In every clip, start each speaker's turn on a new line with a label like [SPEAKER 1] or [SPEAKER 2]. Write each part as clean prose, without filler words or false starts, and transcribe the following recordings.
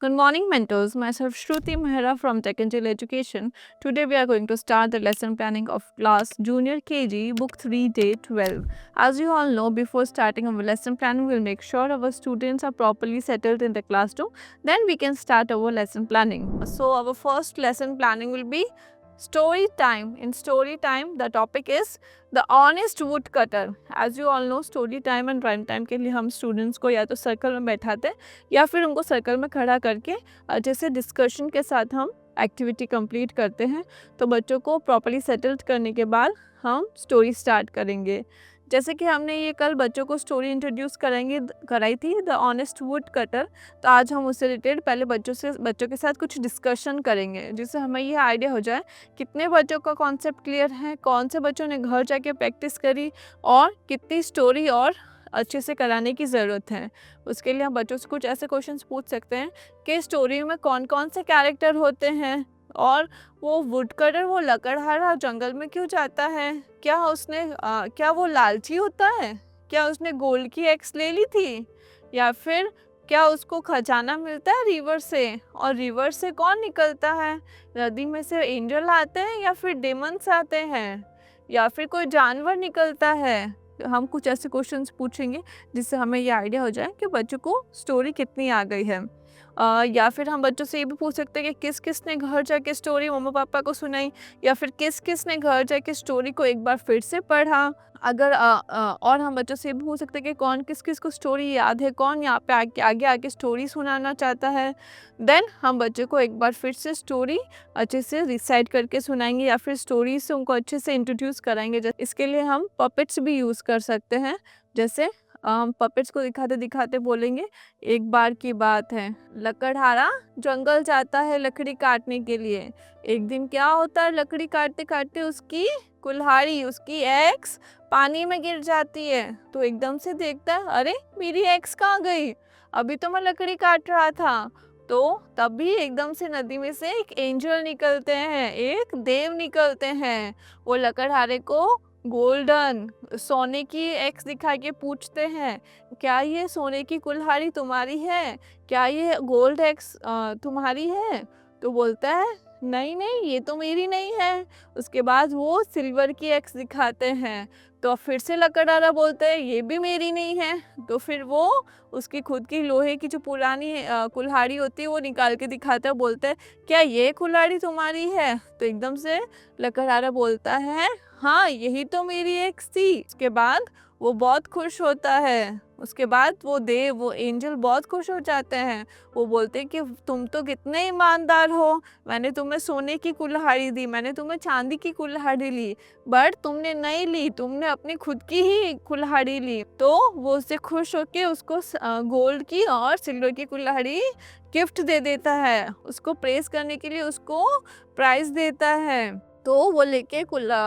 [SPEAKER 1] Good morning, mentors. Myself Shruti Mehra from Tech Angel Education. Today we are going to start the lesson planning of class Junior KG, Book 3, Day 12. As you all know, before starting our lesson planning, we'll make sure our students are properly settled in the classroom. Then we can start our lesson planning. So our first lesson planning will be story time. In story time, the topic is the honest woodcutter. As you all know, story time and rhyme time के लिए हम students को या तो circle में बैठाते हैं या फिर उनको सर्कल में खड़ा करके जैसे डिस्कशन के साथ हम एक्टिविटी कंप्लीट करते हैं। तो बच्चों को प्रॉपर्ली सेटल्ड करने के बाद हम स्टोरी स्टार्ट करेंगे। जैसे कि हमने ये कल बच्चों को स्टोरी इंट्रोड्यूस कराई थी द ऑनेस्ट वुड कटर। तो आज हम उससे रिलेटेड पहले बच्चों के साथ कुछ डिस्कशन करेंगे, जिससे हमें ये आइडिया हो जाए कितने बच्चों का कॉन्सेप्ट क्लियर है, कौन से बच्चों ने घर जाके प्रैक्टिस करी और कितनी स्टोरी और अच्छे से कराने की ज़रूरत है। उसके लिए हम बच्चों से कुछ ऐसे क्वेश्चंस पूछ सकते हैं कि स्टोरी में कौन कौन से कैरेक्टर होते हैं और वो वुडकटर वो लकड़हारा जंगल में क्यों जाता है, क्या वो लालची होता है, क्या उसने गोल्ड की एक्स ले ली थी या फिर क्या उसको खजाना मिलता है रिवर से, और रिवर से कौन निकलता है, नदी में से एंजल आते हैं या फिर डेमन्स आते हैं या फिर कोई जानवर निकलता है। हम कुछ ऐसे क्वेश्चंस पूछेंगे जिससे हमें ये आइडिया हो जाए कि बच्चों को स्टोरी कितनी आ गई है। या फिर हम बच्चों से ये भी पूछ सकते हैं कि किस किस ने घर जाके स्टोरी मम्मा पापा को सुनाई या फिर किस किस ने घर जाके स्टोरी को एक बार फिर से पढ़ा। और हम बच्चों से ये भी पूछ सकते हैं कि कौन किस किस को स्टोरी याद है, कौन यहाँ पे आगे आगे स्टोरी सुनाना चाहता है। देन हम बच्चों को एक बार फिर से स्टोरी अच्छे से रिसाइट करके सुनाएंगे या फिर स्टोरी से उनको अच्छे से इंट्रोड्यूस कराएंगे। इसके लिए हम पपेट्स भी यूज़ कर सकते हैं। जैसे हम पपेट्स को दिखाते दिखाते बोलेंगे, एक बार की बात है, लकड़हारा जंगल जाता है लकड़ी काटने के लिए। एक दिन क्या होता है, लकड़ी काटते काटते उसकी कुल्हाड़ी, उसकी एक्स पानी में गिर जाती है। तो एकदम से देखता है, अरे मेरी एक्स कहाँ गई, अभी तो मैं लकड़ी काट रहा था। तो तभी एकदम से नदी में से एक एंजल निकलते हैं, एक देव निकलते हैं। वो लकड़हारे को गोल्डन सोने की एक्स दिखा के पूछते हैं, क्या ये सोने की कुल्हाड़ी तुम्हारी है, क्या ये गोल्ड एक्स तुम्हारी है। तो बोलता है, नहीं नहीं ये तो मेरी नहीं है। उसके बाद वो सिल्वर की एक्स दिखाते हैं। तो फिर से लकड़हारा बोलते हैं, ये भी मेरी नहीं है। तो फिर वो उसकी खुद की लोहे की जो पुरानी कुल्हाड़ी होती है वो निकाल के दिखाता है, बोलता है, क्या ये कुल्हाड़ी तुम्हारी है। तो एकदम से लकड़हारा बोलता है, हाँ यही तो मेरी एक्स थी। उसके बाद वो बहुत खुश होता है। उसके बाद वो एंजल बहुत खुश हो जाते हैं। वो बोलते हैं कि तुम तो कितने ईमानदार हो, मैंने तुम्हें सोने की कुल्हाड़ी दी, मैंने तुम्हें चांदी की कुल्हाड़ी ली, बट तुमने नहीं ली, तुमने अपनी खुद की ही कुल्हाड़ी ली। तो वो उससे खुश होके उसको गोल्ड की और सिल्वर की कुल्हाड़ी गिफ्ट दे देता है। उसको प्रेस करने के लिए उसको प्राइज देता है। तो वो लेके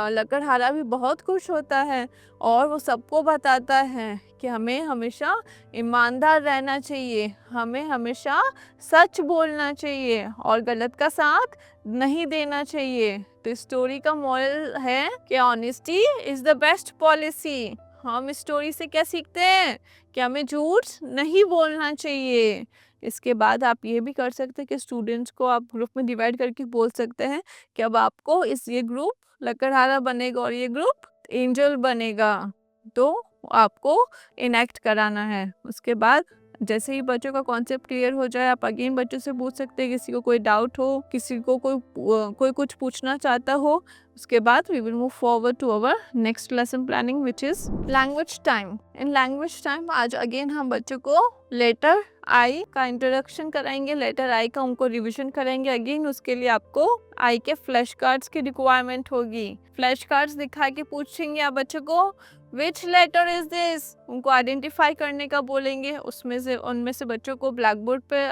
[SPEAKER 1] लकड़हारा भी बहुत खुश होता है और वो सबको बताता है कि हमें हमेशा ईमानदार रहना चाहिए, हमें हमेशा सच बोलना चाहिए और गलत का साथ नहीं देना चाहिए। तो स्टोरी का मोरल है कि honesty is the best policy. हम इस स्टोरी से क्या सीखते हैं कि हमें झूठ नहीं बोलना चाहिए। इसके बाद आप ये भी कर सकते हैं कि स्टूडेंट्स को आप ग्रुप में डिवाइड करके बोल सकते हैं कि अब आपको ये ग्रुप लकड़हारा बनेगा और ये ग्रुप एंजल बनेगा, तो आपको इनएक्ट कराना है। उसके बाद जैसे ही बच्चों का कॉन्सेप्ट क्लियर हो जाए, आप अगेन बच्चों से पूछ सकते हैं, किसी को कोई डाउट हो, किसी को कोई कुछ पूछना चाहता हो। उसके बाद we will move forward to our next lesson planning which is language time. In language time आज अगेन हम बच्चों को लेटर आई का इंट्रोडक्शन कराएंगे, लेटर आई का उनको रिवीजन करेंगे अगेन। उसके लिए आपको आई के फ्लैश कार्ड्स की रिक्वायरमेंट होगी। फ्लैश कार्ड्स दिखा के पूछेंगे आप बच्चों को, विच लेटर इज दिस, उनको आइडेंटिफाई करने का बोलेंगे। उनमें से बच्चों को ब्लैक बोर्ड पे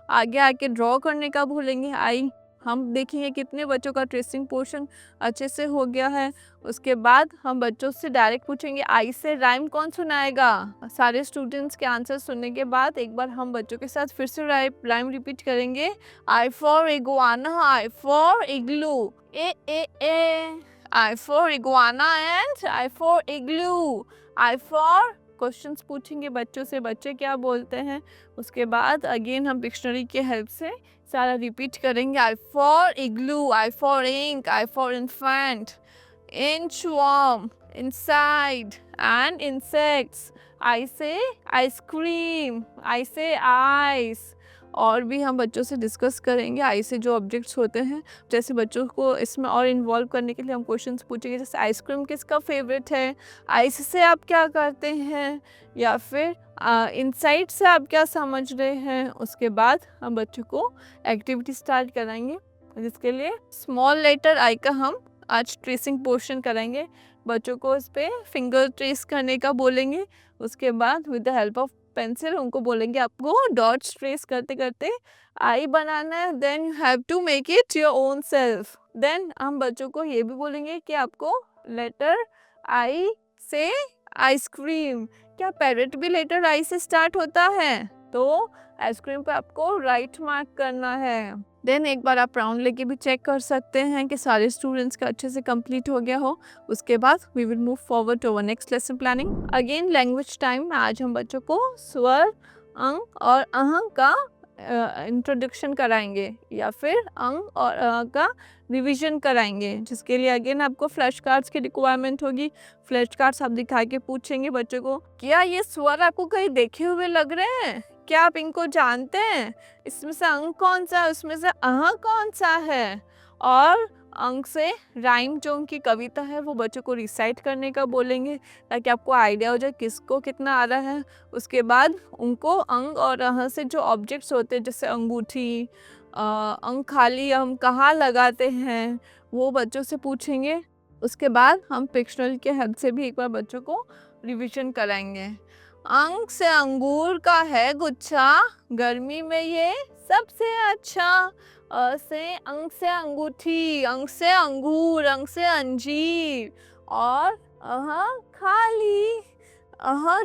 [SPEAKER 1] आगे आके ड्रॉ करने का बोलेंगे आई। हम देखेंगे कितने बच्चों का ट्रेसिंग पोर्शन अच्छे से हो गया है। उसके बाद हम बच्चों से डायरेक्ट पूछेंगे, आई से राइम कौन सुनाएगा। सारे स्टूडेंट्स के आंसर सुनने के बाद एक बार हम बच्चों के साथ फिर से राइम रिपीट करेंगे। I for iguana, I for igloo, A I for iguana and I for igloo, I for questions पूछेंगे बच्चों से, बच्चे क्या बोलते हैं। उसके बाद अगेन हम डिक्शनरी के हेल्प से सारा रिपीट करेंगे। I for igloo, I for ink, I for infant, inchworm, inside and insects, I say ice cream, I say ice। और भी हम बच्चों से डिस्कस करेंगे आई से जो ऑब्जेक्ट्स होते हैं। जैसे बच्चों को इसमें और इन्वॉल्व करने के लिए हम क्वेश्चंस पूछेंगे, जैसे आइसक्रीम किसका फेवरेट है, आइस से आप क्या करते हैं, या फिर इनसाइट से आप क्या समझ रहे हैं। उसके बाद हम बच्चों को एक्टिविटी स्टार्ट कराएंगे, जिसके लिए स्मॉल लेटर आई का हम आज ट्रेसिंग पोर्शन कराएंगे। बच्चों को इस पर फिंगर ट्रेस करने का बोलेंगे। उसके बाद with the help of pencil उनको बोलेंगे आपको डॉट्स ट्रेस करते करते आई बनाना है, then you have to make it your own self. Then हम बच्चों को ये भी बोलेंगे कि आपको लेटर आई से आइसक्रीम, क्या पैरेट भी लेटर आई से स्टार्ट होता है, तो आइसक्रीम पे आपको राइट मार्क करना है। देन एक बार आप राउंड लेके भी चेक कर सकते हैं कि सारे स्टूडेंट्स का अच्छे से कंप्लीट हो गया हो। उसके बाद we will move forward to our next lesson planning. Again language time. आज हम बच्चों को स्वर, अंक और अहं का इंट्रोडक्शन कराएंगे, या फिर अंक और का रिवीजन कराएंगे, जिसके लिए अगेन आपको फ्लैश कार्ड्स की रिक्वायरमेंट होगी। फ्लैश कार्ड्स आप दिखा के पूछेंगे बच्चों को, क्या ये स्वर आपको कहीं देखे हुए लग रहे हैं, क्या आप इनको जानते हैं, इसमें से अंक कौन सा है, उसमें से अह कौन सा है। और अंक से राइम जो उनकी कविता है वो बच्चों को रिसाइट करने का बोलेंगे, ताकि आपको आइडिया हो जाए किसको कितना आ रहा है। उसके बाद उनको अंक और अह से जो ऑब्जेक्ट्स होते हैं, जैसे अंगूठी, अंक खाली हम कहाँ लगाते हैं, वो बच्चों से पूछेंगे। उसके बाद हम पिक्शनरी के हेल्प से भी एक बार बच्चों को रिवीजन कराएंगे। अंक से अंगूर का है गुच्छा, गर्मी में ये सबसे अच्छा। से अंक से अंगूठी, अंक से अंगूर, अंक से अंजीर। और खाली,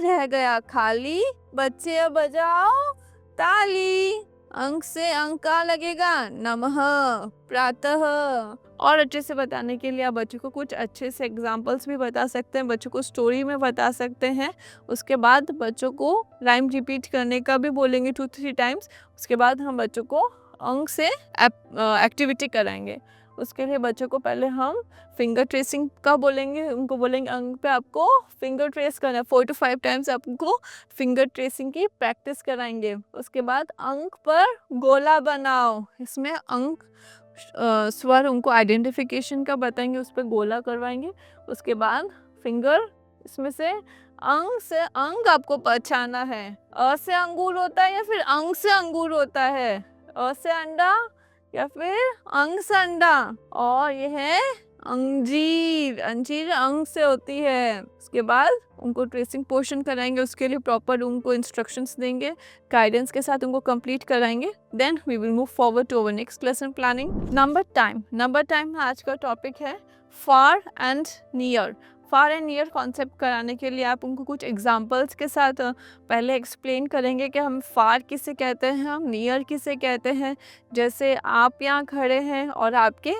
[SPEAKER 1] रह गया खाली, बच्चे बजाओ ताली। अंक से अंक का लगेगा नमः प्रातः। और अच्छे से बताने के लिए आप बच्चों को कुछ अच्छे से एग्जाम्पल्स भी बता सकते हैं, बच्चों को स्टोरी में बता सकते हैं। उसके बाद बच्चों को राइम रिपीट करने का भी बोलेंगे 2-3 टाइम्स। उसके बाद हम बच्चों को अंक से एक्टिविटी कराएंगे। उसके लिए बच्चों को पहले हम फिंगर ट्रेसिंग का बोलेंगे, उनको बोलेंगे अंक पे आपको फिंगर ट्रेस करना है। 4 to 5 टाइम्स आपको फिंगर ट्रेसिंग की प्रैक्टिस कराएंगे। उसके बाद अंक पर गोला बनाओ, इसमें अंक स्वर उनको आइडेंटिफिकेशन का बताएंगे, उस पर गोला करवाएंगे। उसके बाद फिंगर, इसमें से अंक से अंक आपको पहचाना है। अ से अंगूर होता है या फिर अंक से अंगूर होता है, अ से अंडा या फिर अंक से अंडा। और ये है अंजीर, अंजीर अंक से होती है। उसके बाद उनको ट्रेसिंग पोर्शन कराएंगे, उसके लिए प्रॉपर उनको इंस्ट्रक्शंस देंगे, गाइडेंस के साथ उनको कंप्लीट कराएंगे। Then we will move forward to our next lesson planning. Number time. Number time आज का टॉपिक है far and near. Far and near concept कराने के लिए आप उनको कुछ एग्जांपल्स के साथ पहले एक्सप्लेन करेंगे कि हम फार किसे कहते हैं, हम नियर किसे कहते हैं। जैसे आप यहाँ खड़े हैं और आपके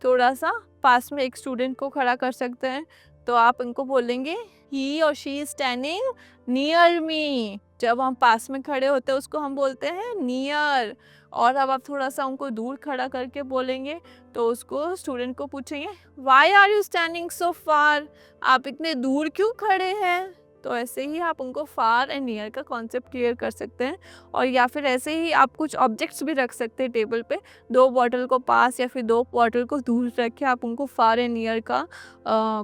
[SPEAKER 1] थोड़ा सा पास में एक स्टूडेंट को खड़ा कर सकते हैं, तो आप उनको बोलेंगे ही और she is standing near me. जब हम पास में खड़े होते हैं उसको हम बोलते हैं नियर। और अब आप थोड़ा सा उनको दूर खड़ा करके बोलेंगे, तो उसको स्टूडेंट को पूछेंगे वाई आर यू स्टैंडिंग सो फार, आप इतने दूर क्यों खड़े हैं। तो ऐसे ही आप उनको फार एंड नियर का कॉन्सेप्ट क्लियर कर सकते हैं। और या फिर ऐसे ही आप कुछ ऑब्जेक्ट्स भी रख सकते हैं टेबल पे, 2 बॉटल को पास या फिर 2 बॉटल को दूर रख के आप उनको फार एंड नियर का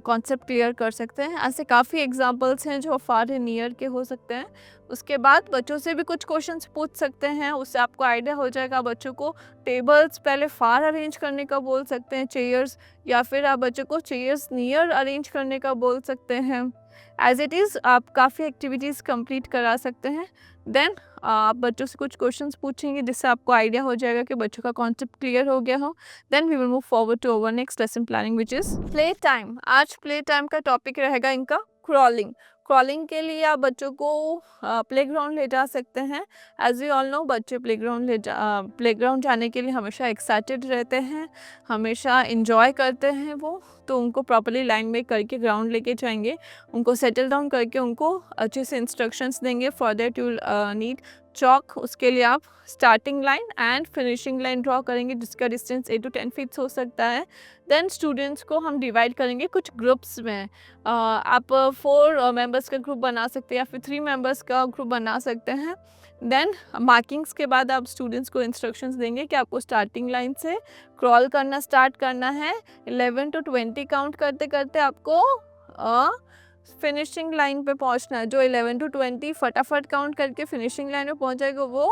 [SPEAKER 1] कॉन्सेप्ट क्लियर कर सकते हैं। ऐसे काफ़ी एग्जांपल्स हैं जो फार एंड नियर के हो सकते हैं। उसके बाद बच्चों से भी कुछ क्वेश्चंस पूछ सकते हैं, उससे आपको आइडिया हो जाएगा। बच्चों को टेबल्स पहले फार अरेंज करने का बोल सकते हैं, चेयर्स, या फिर आप बच्चों को चेयर्स नियर अरेंज करने का बोल सकते हैं। एज इट इज़ आप काफ़ी एक्टिविटीज़ कंप्लीट करा सकते हैं। देन आप बच्चों से कुछ क्वेश्चंस पूछेंगे, जिससे आपको आइडिया हो जाएगा कि बच्चों का कॉन्सेप्ट क्लियर हो गया हो। Then we will move forward to our next lesson planning, which is play time. आज प्ले टाइम का टॉपिक रहेगा इनका क्रॉलिंग। क्रॉलिंग के लिए आप बच्चों को प्लेग्राउंड ले जा सकते हैं। एज वी ऑल नो, बच्चे प्लेग्राउंड जाने के लिए हमेशा एक्साइटेड रहते हैं, हमेशा इंजॉय करते हैं वो। तो उनको प्रॉपरली लाइन में करके ग्राउंड लेके जाएंगे, उनको सेटल डाउन करके उनको अच्छे से इंस्ट्रक्शंस देंगे। For that you need chalk. उसके लिए आप starting line and finishing line draw करेंगे, जिसका डिस्टेंस 8 to 10 फीट हो सकता है। देन स्टूडेंट्स को हम डिवाइड करेंगे कुछ ग्रुप्स में। आप 4 मेंबर्स का ग्रुप बना सकते हैं या फिर 3 मेंबर्स का ग्रुप बना सकते हैं। देन मार्किंग्स के बाद आप स्टूडेंट्स को इंस्ट्रक्शंस देंगे कि आपको स्टार्टिंग लाइन से क्रॉल करना स्टार्ट करना है। 11 to 20 काउंट करते करते आपको फिनिशिंग लाइन पे पहुंचना है। जो 11 to 20 फटाफट काउंट करके फिनिशिंग लाइन में पहुंच जाएगा वो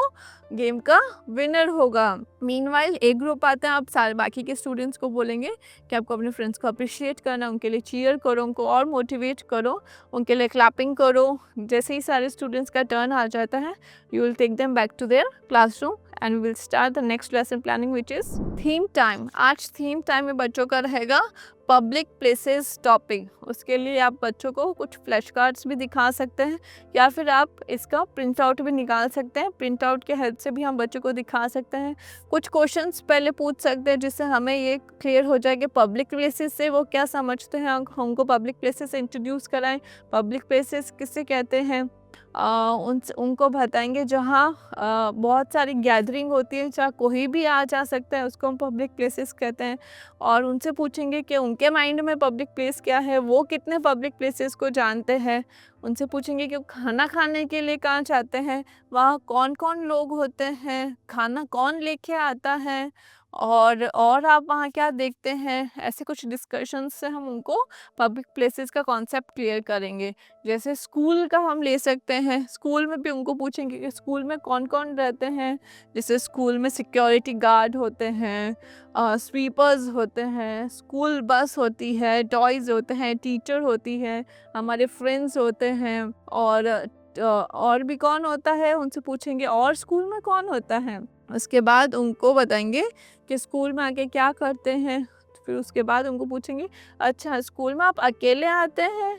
[SPEAKER 1] गेम का विनर होगा। मीनवाइल एक ग्रुप आता है, आप सारे बाकी के स्टूडेंट्स को बोलेंगे कि आपको अपने फ्रेंड्स को अप्रिशिएट करना, उनके लिए चीयर करो, उनको और मोटिवेट करो, उनके लिए क्लैपिंग करो। जैसे ही सारे स्टूडेंट्स का टर्न आ जाता है, you will take them back to their classroom and will start the next lesson planning which is theme time. आज थीम टाइम में बच्चों का रहेगा पब्लिक प्लेसेस टॉपिक। उसके लिए आप बच्चों को कुछ फ्लैश कार्ड्स भी दिखा सकते हैं या फिर आप इसका प्रिंट आउट भी निकाल सकते हैं। प्रिंट आउट के हेल्प से भी हम बच्चों को दिखा सकते हैं। कुछ क्वेश्चंस पहले पूछ सकते हैं जिससे हमें ये क्लियर हो जाए कि पब्लिक प्लेसेस से वो क्या समझते हैं। हमको पब्लिक प्लेसेस से इंट्रोड्यूस कराएं। पब्लिक प्लेसेस किसे कहते हैं, उनको बताएंगे जहाँ बहुत सारी गैदरिंग होती है, जहाँ कोई भी आ जा सकता है, उसको हम पब्लिक प्लेसेस कहते हैं। और उनसे पूछेंगे कि उनके माइंड में पब्लिक प्लेस क्या है, वो कितने पब्लिक प्लेसेस को जानते हैं। उनसे पूछेंगे कि वो खाना खाने के लिए कहाँ जाते हैं, वहाँ कौन कौन लोग होते हैं, खाना कौन लेके आता है, और आप वहाँ क्या देखते हैं। ऐसे कुछ डिस्कशंस से हम उनको पब्लिक प्लेसेस का कॉन्सेप्ट क्लियर करेंगे। जैसे स्कूल का हम ले सकते हैं, स्कूल में भी उनको पूछेंगे कि स्कूल में कौन कौन रहते हैं। जैसे स्कूल में सिक्योरिटी गार्ड होते हैं, स्वीपर्स होते हैं, स्कूल बस होती है, टॉयज़ होते हैं, टीचर होती है, हमारे फ्रेंड्स होते हैं, और भी कौन होता है उनसे पूछेंगे, और स्कूल में कौन होता है। उसके बाद उनको बताएंगे कि स्कूल में आके क्या करते हैं। फिर उसके बाद उनको पूछेंगे, अच्छा स्कूल में आप अकेले आते हैं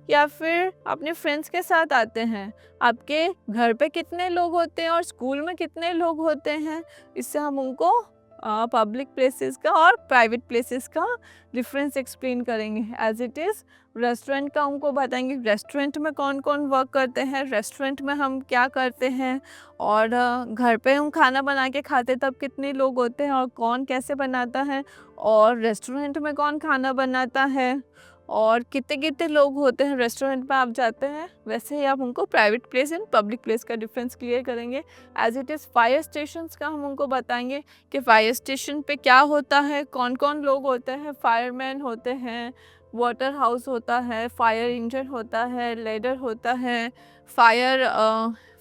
[SPEAKER 1] या फिर अपने फ्रेंड्स के साथ आते हैं, आपके घर पे कितने लोग होते हैं और स्कूल में कितने लोग होते हैं। इससे हम उनको पब्लिक प्लेसेस का और प्राइवेट प्लेसेस का डिफरेंस एक्सप्लेन करेंगे। एज इट इज़ रेस्टोरेंट का उनको बताएंगे, रेस्टोरेंट में कौन कौन वर्क करते हैं, रेस्टोरेंट में हम क्या करते हैं, और घर पे हम खाना बना के खाते तब कितने लोग होते हैं और कौन कैसे बनाता है, और रेस्टोरेंट में कौन खाना बनाता है, और कितने कितने लोग होते हैं रेस्टोरेंट में आप जाते हैं। वैसे ही आप उनको private place and public place का डिफरेंस क्लियर करेंगे। As it is fire stations का हम उनको बताएंगे कि फायर स्टेशन पे क्या होता है, कौन कौन लोग होते हैं। फायरमैन होते हैं, वाटर हाउस होता है, फायर इंजन होता है, लेडर होता है।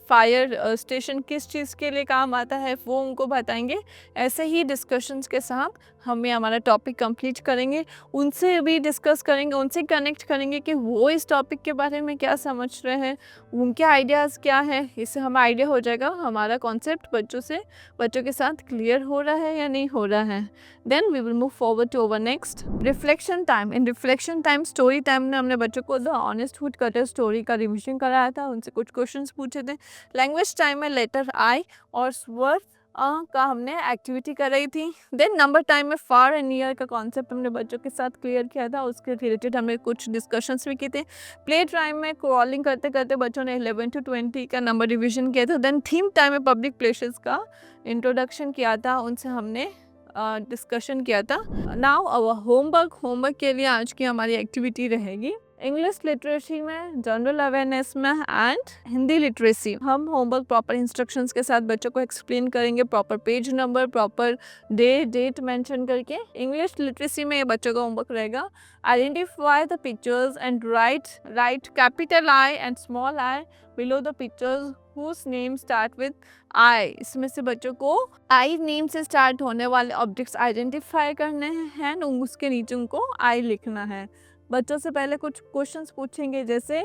[SPEAKER 1] फायर स्टेशन किस चीज़ के लिए काम आता है वो उनको बताएंगे। ऐसे ही डिस्कशंस के साथ हमें हमारा टॉपिक कंप्लीट करेंगे। उनसे भी डिस्कस करेंगे, उनसे कनेक्ट करेंगे कि वो इस टॉपिक के बारे में क्या समझ रहे हैं, उनके आइडियाज़ क्या है। इससे हमें आइडिया हो जाएगा हमारा कॉन्सेप्ट बच्चों के साथ क्लियर हो रहा है या नहीं हो रहा है। Then we will move forward to our next reflection time. In reflection time, story time में हमने बच्चों को द ऑनेस्ट वुडकटर स्टोरी का रिविजन कराया था, उनसे कुछ क्वेश्चंस पूछे थे। लैंग्वेज टाइम में लेटर आई और स्वर का हमने एक्टिविटी कराई थी। देन नंबर टाइम में फार एंड नियर का कॉन्सेप्ट हमने बच्चों के साथ क्लियर किया था, उसके रिलेटेड हमने कुछ डिस्कशंस भी किए थे। प्ले टाइम में क्रॉलिंग करते करते बच्चों ने 11 to 20 का नंबर डिवीजन किया था। देन थीम टाइम में पब्लिक प्लेसेस का इंट्रोडक्शन किया था, उनसे हमने डिस्कशन किया था। नाउ अवर होमवर्क के लिए आज की हमारी एक्टिविटी रहेगी इंग्लिश लिटरेसी में, जनरल अवेयरनेस में एंड हिंदी लिटरेसी। हम होमवर्क प्रॉपर इंस्ट्रक्शंस के साथ बच्चों को एक्सप्लेन करेंगे, proper page number, proper date mention करके। इंग्लिश लिटरेसी में ये बच्चों का होमवर्क रहेगा, identify the pictures and write capital I and small I below the pictures whose name start with I। इसमें से बच्चों को I नेम से स्टार्ट होने वाले ऑब्जेक्ट्स आइडेंटिफाई करने हैं, उसके नीचे उनको I लिखना है। बच्चों से पहले कुछ क्वेश्चंस पूछेंगे, जैसे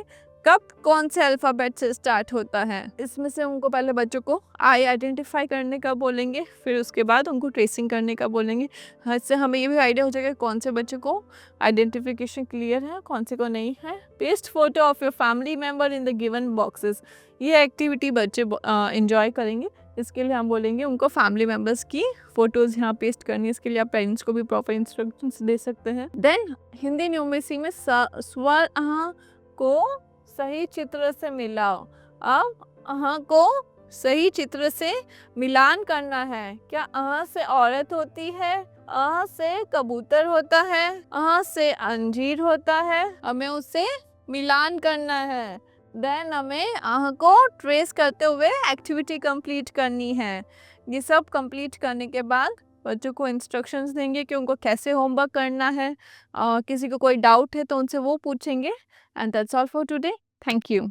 [SPEAKER 1] कब कौन से अल्फ़ाबेट से स्टार्ट होता है। इसमें से उनको पहले बच्चों को आई आइडेंटिफाई करने का बोलेंगे, फिर उसके बाद उनको ट्रेसिंग करने का बोलेंगे। इससे हमें ये भी आइडिया हो जाएगा कौन से बच्चों को आइडेंटिफिकेशन क्लियर है, कौन से को नहीं है। Paste photo of your family member in the given boxes. ये एक्टिविटी बच्चे इंजॉय करेंगे। इसके लिए हम बोलेंगे उनको फैमिली मेम्बर्स की फ़ोटोज़ यहाँ पेस्ट करनी है। इसके लिए आप पेरेंट्स को भी प्रॉपर इंस्ट्रक्शंस दे सकते हैं। देन हिंदी न्यूमेसी में स्वर को सही चित्र से मिलाओ। अब को सही चित्र से मिलान करना है। क्या से औरत होती है, से कबूतर होता है, से अंजीर होता है, हमें उसे मिलान करना है। देन हमें को ट्रेस करते हुए एक्टिविटी कंप्लीट करनी है। ये सब कंप्लीट करने के बाद बच्चों को इंस्ट्रक्शंस देंगे कि उनको कैसे होमवर्क करना है। किसी को कोई डाउट है तो उनसे वो पूछेंगे। And that's all for today. Thank you.